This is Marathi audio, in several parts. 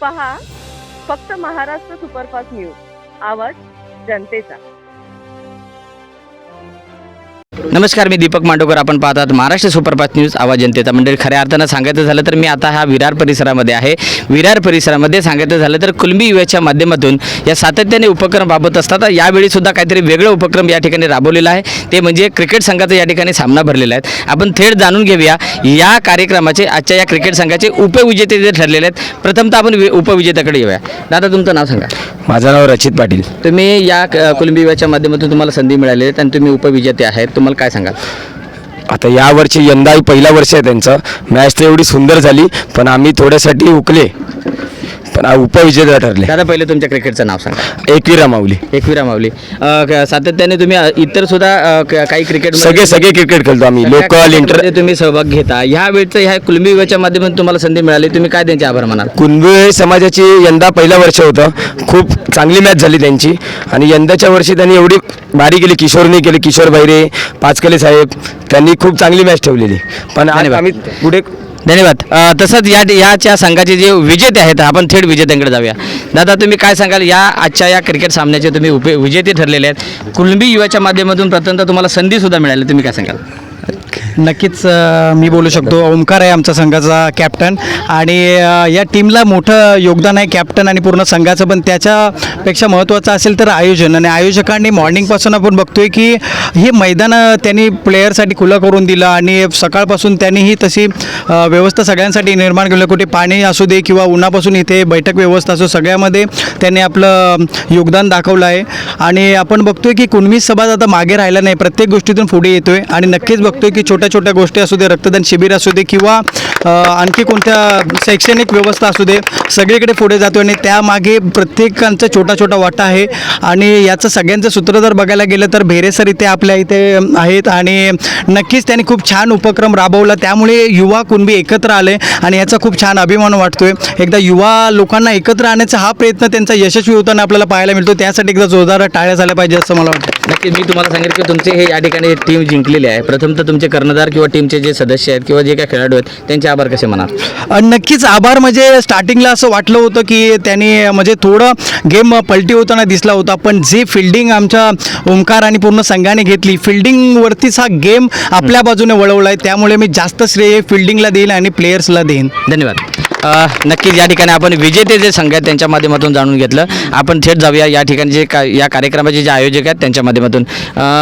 पहा फक्त महाराष्ट्र सुपरफास्ट न्यूज, आवाज जनतेचा. नमस्कार, मी दीपक मांडोकर. आपण पाहतात महाराष्ट्र सुपरफास्ट न्यूज, आवाज जनतेचा. मंडळी, खऱ्या अर्थानं सांगायचं झालं तर मी आता हा विरार परिसरामध्ये आहे. विरार परिसरामध्ये सांगायचं झालं तर कुणबी युवाच्या माध्यमातून या सातत्याने उपक्रम राबवत असतात. यावेळी सुद्धा काहीतरी वेगळं उपक्रम या ठिकाणी राबवलेला आहे, ते म्हणजे क्रिकेट संघाचा या ठिकाणी सामना भरलेला आहे. आपण थेट जाणून घेऊया या कार्यक्रमाचे, आजच्या या क्रिकेट संघाचे उपविजेते जे ठरलेले आहेत. प्रथमतः आपण उपविजेत्याकडे येऊया. दादा, तुमचं नाव सांगा. माझं नाव रचित पाटील. तुम्ही या कुणबी युवाच्या माध्यमातून तुम्हाला संधी मिळालेली आहे आणि तुम्ही उपविजेते आहेत. तुम्हाला काय सांगाल? आता यावर्षी यंदा पहिला वर्ष आहे त्यांचं. मॅच तर एवढी सुंदर झाली, पण आम्ही थोड्यासाठी हुकले, पण उपविजेता ठरले. दादा, पहिले तुमच्या क्रिकेटचं नाव सांगा. एकविरा माऊली. एकविरा माऊली. सातत्याने तुम्ही इतर सुद्धा काही क्रिकेट सगळे क्रिकेट खेळतो आम्ही, लोकल इंटर. तुम्ही सहभाग घेता. ह्या वेळचं ह्या कुणबी युवाच्या माध्यमातून तुम्हाला संधी मिळाली, तुम्ही काय त्यांचे आभार मानाल? कुणबी समाजाची यंदा पहिला वर्ष होतं. खूप चांगली मॅच झाली त्यांची, आणि यंदाच्या वर्षी त्यांनी एवढी भारी केली. किशोरने केली, किशोर भैरे, पाचकले साहेब, त्यांनी खूप चांगली मॅच ठेवलेली. पण आम्ही पुढे. धन्यवाद. तसंच याच्या संघाचे जे विजेते आहेत, आपण थेट विजेत्यांकडे जाऊया. दादा, तुम्ही काय सांगाल? या आजच्या या क्रिकेट सामन्याचे तुम्ही विजेते ठरलेले आहेत. कुणबी युवाच्या माध्यमातून प्रथमतः तुम्हाला संधीसुद्धा मिळाली, तुम्ही काय सांगाल? नक्कीच मी बोलू शकतो. ओमकार आहे आमचा संघाचा कॅप्टन, आणि या टीमला मोठं योगदान आहे कॅप्टन आणि पूर्ण संघाचं. पण त्याच्यापेक्षा महत्त्वाचं असेल तर आयोजन, आणि आयोजकांनी मॉर्निंगपासून आपण बघतोय की हे मैदान त्यांनी प्लेयरसाठी खुलं करून दिलं, आणि सकाळपासून त्यांनीही तशी व्यवस्था सगळ्यांसाठी निर्माण केली. कुठे पाणी असू दे किंवा उन्हापासून इथे बैठक व्यवस्था असो, सगळ्यामध्ये त्यांनी आपलं योगदान दाखवलं आहे. आणि आपण बघतोय की कुणबी समाज आता मागे राहिला नाही, प्रत्येक गोष्टीतून पुढे येतोय. आणि नक्कीच बघतोय की छोट्या छोट्या गोष्टी असू दे, रक्तदान शिबिर असू दे किंवा आणखी कोणत्या शैक्षणिक व्यवस्था असू दे, सगळीकडे पुढे जातो. आणि त्यामागे प्रत्येकांचा छोटा छोटा वाटा आहे. आणि याचं सगळ्यांचं सूत्र जर बघायला गेलं तर भेरे सर इथे आपल्या इथे आहेत, आणि नक्कीच त्यांनी खूप छान उपक्रम राबवला. त्यामुळे युवा कुणबी एकत्र आले, आणि याचा खूप छान अभिमान वाटतोय. एकदा युवा लोकांना एकत्र आणण्याचा हा प्रयत्न त्यांचा यशस्वी होताना आपल्याला पाहायला मिळतो. त्यासाठी एकदा जोरदार टाळ्या झाल्या पाहिजे असं मला वाटतं. नक्कीच मी तुम्हाला सांगेन की तुमचे हे या ठिकाणी टीम जिंकलेली आहे. प्रथमतः तुमचे कर्णधार किंवा टीमचे जे सदस्य आहेत किंवा जे काही खेळाडू आहेत, त्यांचे आभार कसे म्हणाल? नक्कीच आभार. म्हणजे स्टार्टिंगला असं वाटलं होतं की त्यांनी म्हणजे थोडं गेम पलटी होताना दिसला होता, पण जे फिल्डिंग आमच्या ओमकार आणि पूर्ण संघाने घेतली, फिल्डिंगवरतीच हा गेम आपल्या बाजूने वळवला आहे. त्यामुळे मी जास्त श्रेय फिल्डिंगला देईन आणि प्लेयर्सला देईन. धन्यवाद. नक्कीच या ठिकाणी आपण विजेते जे संघ आहेत त्यांच्या माध्यमातून जाणून घेतलं. आपण थेट जाऊया या ठिकाणी जे या कार्यक्रमाचे जे आयोजक आहेत त्यांच्या माध्यमातून.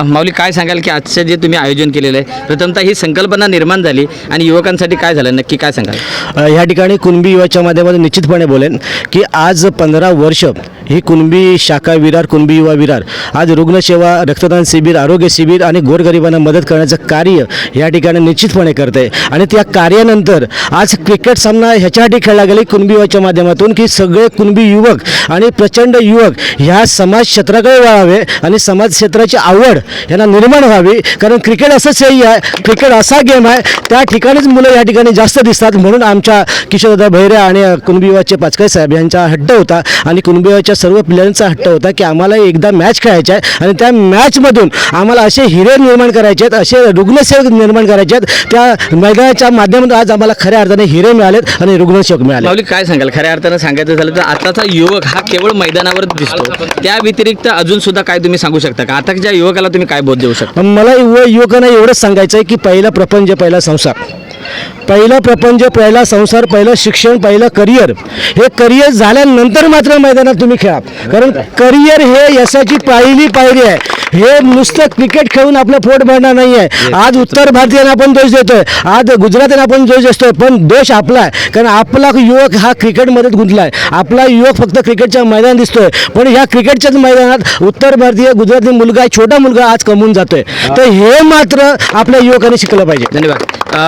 माऊली, काय सांगाल की आजचं जे तुम्ही आयोजन केलेलं आहे, प्रथमतः ही संकल्पना निर्माण झाली आणि युवकांसाठी काय झालं, नक्की काय सांगाल? ह्या ठिकाणी कुणबी युवाच्या माध्यमातून निश्चितपणे बोलेन की आज 15 वर्ष ही कुणबी शाखा विरार, कुणबी युवा विरार आज रुग्णसेवा, रक्तदान शिबिर, आरोग्य शिबिर आणि गोरगरिबांना मदत करण्याचं कार्य या ठिकाणी निश्चितपणे करते. आणि त्या कार्यानंतर आज क्रिकेट सामना ह्याच्यासाठी खेळला गेले कुणबी युवाच्या माध्यमातून की सगळे कुणबी युवक आणि प्रचंड युवक ह्या समाज क्षेत्राकडे वळावे आणि समाज क्षेत्राची आवड यांना निर्माण व्हावी. कारण क्रिकेट असंच आहे, क्रिकेट असा गेम आहे, त्या ठिकाणीच मुलं या ठिकाणी जास्त दिसतात. म्हणून आमच्या किशोरदादा भैरे आणि कुणबी युवाचे पाचकळे साहेब यांचा हट्ट होता, आणि कुणबी युवाच्या सर्व प्लेयरांचा हट्ट होता की आम्हाला एकदा मॅच खेळायची आहे, आणि त्या मॅचमधून आम्हाला असे हिरे निर्माण करायचे आहेत, असे रुग्णसेवक निर्माण करायचे आहेत. त्या मैदानाच्या माध्यमातून आज आम्हाला खऱ्या अर्थाने हिरे मिळालेत आणि रुग्णसेवक मिळाले. माऊली, काय सांगाल? खऱ्या अर्थानं सांगायचं झालं तर आताचा युवक हा केवळ मैदानावर दिसतो, त्या व्यतिरिक्त अजून सुद्धा काय तुम्ही सांगू शकता का? आताच्या युवकाला तुम्ही काय बोध देऊ शकता? मला युवकांना एवढंच सांगायचं आहे की पहिला प्रपंच, पहिला संसार, पहिला प्रपंच, पहिला संसार, पहिलं शिक्षण, पहिलं करिअर. हे करिअर झाल्यानंतर मात्र मैदानात तुम्ही खेळा, कारण करिअर हे यशाची पहिली पायरी आहे. हे नुसतं क्रिकेट खेळून आपलं पोट भरणार नाही आहे. आज उत्तर भारतीयांना आपण दोष देतोय, आज गुजरातीयांना आपण दोष देतोय, पण दोष आपला आहे. कारण आपला युवक हा क्रिकेटमध्येच गुंतला आहे. आपला युवक फक्त क्रिकेटच्या मैदानात दिसतोय, पण ह्या क्रिकेटच्याच मैदानात उत्तर भारतीय, गुजराती मुलगा, छोटा मुलगा आज कमवून जातोय. तर हे मात्र आपल्या युवकांनी शिकलं पाहिजे. धन्यवाद.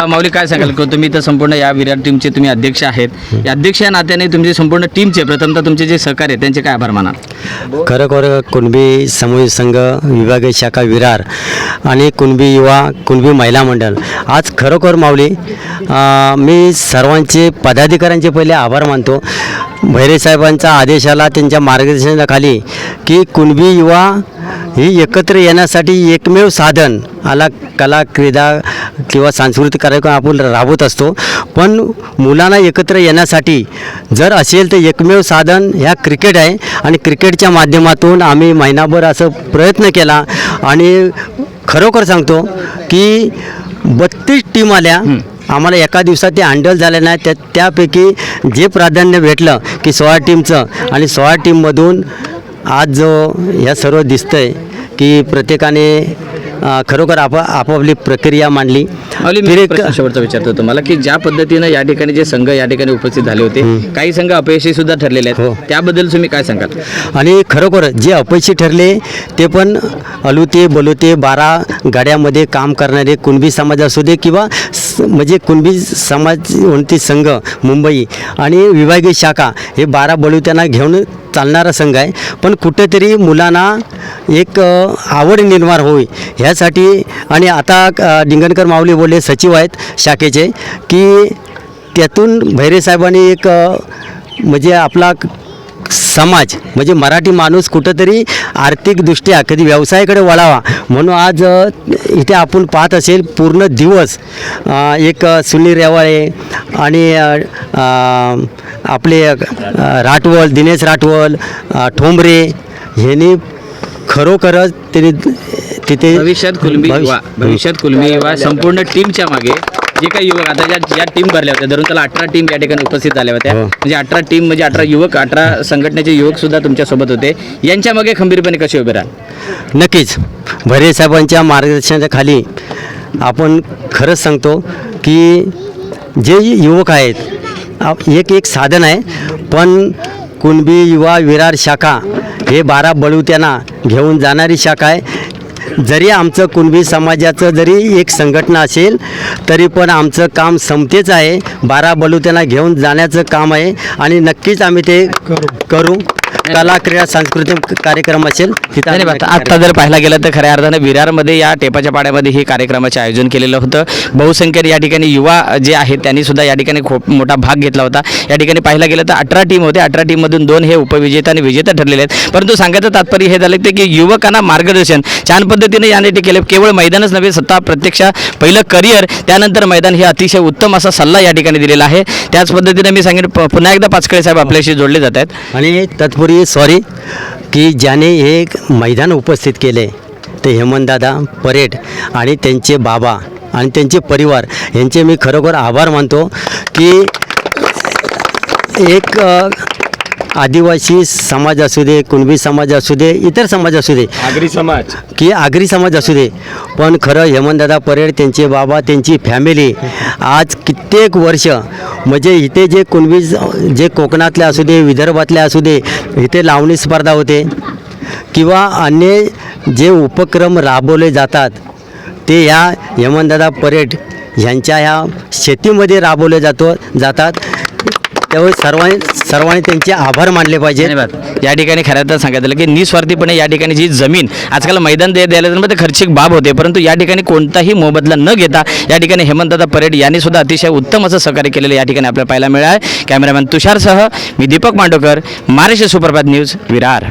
माऊली, काय सांगाल? तुम्ही तर संपूर्ण या विरार टीमचे तुम्ही अध्यक्ष आहेत. या अध्यक्ष या नात्याने तुमचे संपूर्ण टीमचे प्रथमतः तुमचे जे सहकारी आहेत त्यांचे काय आभार मानाल? खरोखर कुणबी सामूहिक संघ, विभागीय शाखा विरार आणि कुणबी युवा, कुणबी महिला मंडळ आज खरोखर माऊली मी सर्वांचे पदाधिकाऱ्यांचे पहिले आभार मानतो. भैरेसाहेबांचा आदेश आला त्यांच्या मार्गदर्शनाखाली की कुणबी युवा ही एकत्र येण्यासाठी एकमेव साधन आला कला क्रीडा किंवा सांस्कृतिक कार्यक्रम आपण राबवत असतो, पण मुलांना एकत्र येण्यासाठी जर असेल तर एकमेव साधन ह्या क्रिकेट आहे. आणि क्रिकेटच्या माध्यमातून आम्ही महिनाभर असं प्रयत्न केला आणि खरोखर सांगतो की 32 टीम आल्या. आम्हाला एका दिवसात ते हँडल झालं नाही. त्यापैकी जे प्राधान्य भेटलं की 16 टीमचं, आणि 16 टीममधून आज जो ह्या सर्व दिसतं आहे की प्रत्येकाने खरोखर आपापली प्रक्रिया मांडली. मी एक प्रश्न शेवटचा विचारतो तुम्हाला की ज्या पद्धतीनं या ठिकाणी जे संघ या ठिकाणी उपस्थित झाले होते, काही संघ अपयशी सुद्धा ठरलेले आहेत, हो. त्याबद्दल तुम्ही काय सांगाल? आणि खरोखर जे अपयशी ठरले ते पण अलुते बलुते 12 गाड्यामध्ये काम करणारे कुणबी समाज असू दे किंवा म्हणजे कुणबी समाज उन्नती संघ मुंबई आणि विभागीय शाखा हे 12 बलुत्यांना घेऊन चालणारा संघ आहे. पण कुठेतरी मुलांना एक आवड निर्माण होई ह्यासाठी. आणि आता डिंगणकर माऊली बोलले सचिव आहेत शाखेचे की त्यातून भैरेसाहेबांनी एक म्हणजे आपला समाज म्हणजे मराठी माणूस कुठंतरी आर्थिकदृष्ट्या कधी व्यवसायाकडे वळावा म्हणून आज इथे आपण पाहत असेल पूर्ण दिवस एक सुनील रेवाळे आणि आपले राठवल दिनेश राठवल ठोंबरे ह्यांनी खरोखरच त्यांनी तिथे भविष्यात कुणबी युवा संपूर्ण टीमच्या मागे जे काही युवक आता ज्या टीम भरल्या होत्या, धरून त्याला 18 टीम या ठिकाणी उपस्थित झाल्या होत्या, म्हणजे 18 टीम म्हणजे 18 युवक, 18 संघटनेचे युवक सुद्धा तुमच्यासोबत होते. यांच्या मागे खंबीरपणे कसे उभे राहाल? नक्कीच भैरेसाहेबांच्या मार्गदर्शनाच्या खाली आपण खरंच सांगतो की जे युवक आहेत एक साधन आहे, पण कुणबी युवा विरार शाखा हे 12 बलुत्यांना घेऊन जाणारी शाखा आहे. जरी आमचं कुणबी समाजाचं जरी एक संघटना असेल तरी पण आमचं काम समतेच आहे. 12 बलुत्यांना घेऊन जाण्याचं काम आहे आणि नक्कीच आम्ही ते करू. कला क्रीडा सांस्कृतिक कार्यक्रम असेल तिथं आता जर पाहायला गेलं तर खऱ्या अर्थानं विरारमध्ये या टेपाच्या पाड्यामध्ये हे कार्यक्रमाचे आयोजन केलेलं होतं. बहुसंख्येने या ठिकाणी युवा जे आहेत त्यांनी सुद्धा या ठिकाणी खूप मोठा भाग घेतला होता. या ठिकाणी पाहायला गेलं तर 18 टीम होते, 18 टीममधून 2 हे उपविजेता आणि विजेता ठरलेले आहेत. परंतु सांगायचं तात्पर्य हे झालं की युवकांना मार्गदर्शन छान पद्धतीने याने केले. केवळ मैदानच नव्हे, स्वतः प्रत्यक्ष पहिलं करिअर त्यानंतर मैदान हे अतिशय उत्तम असा सल्ला या ठिकाणी दिलेला आहे. त्याच पद्धतीने मी सांगेन पुन्हा एकदा पाचकळे साहेब आपल्याशी जोडले जात आहेत. आणि तत्पूर्वी सॉरी की ज्याने हे मैदान उपस्थित केले ते हेमंतदादा परेड आणि त्यांचे बाबा आणि त्यांचे परिवार यांचे मी खरोखर आभार मानतो की एक आदिवासी समाज असू दे, कुणबी समाज असू दे, इतर समाज असू दे, आगरी समाज असू दे, पण खरं हेमंतदादा परेड त्यांचे बाबा त्यांची फॅमिली आज कित्येक वर्ष म्हणजे इथे जे कुणबी जे कोकणातले असू दे, विदर्भातले असू दे, इथे लावणी स्पर्धा होते किंवा अन्य जे उपक्रम राबवले जातात ते ह्या हेमंतदादा परेड ह्यांच्या ह्या शेतीमध्ये राबवले जातात. त्यावेळी सर्वांनी त्यांचे आभार मानले पाहिजे. धन्यवाद. या ठिकाणी खऱ्या तर सांगितलं की निस्वार्थीपणे या ठिकाणी जी जमीन आजकाल मैदान द्यायला तर खर्चिक बाब होते, परंतु या ठिकाणी कोणताही मोबदला न घेता या ठिकाणी हेमंतदादा परेड यांनी सुद्धा अतिशय उत्तम असं सहकार्य केलेलं या ठिकाणी आपल्याला पाहायला मिळालं. कॅमेरामॅन तुषारसह मी दीपक मांडोकर, महाराष्ट्र सुपरफास्ट न्यूज, विरार.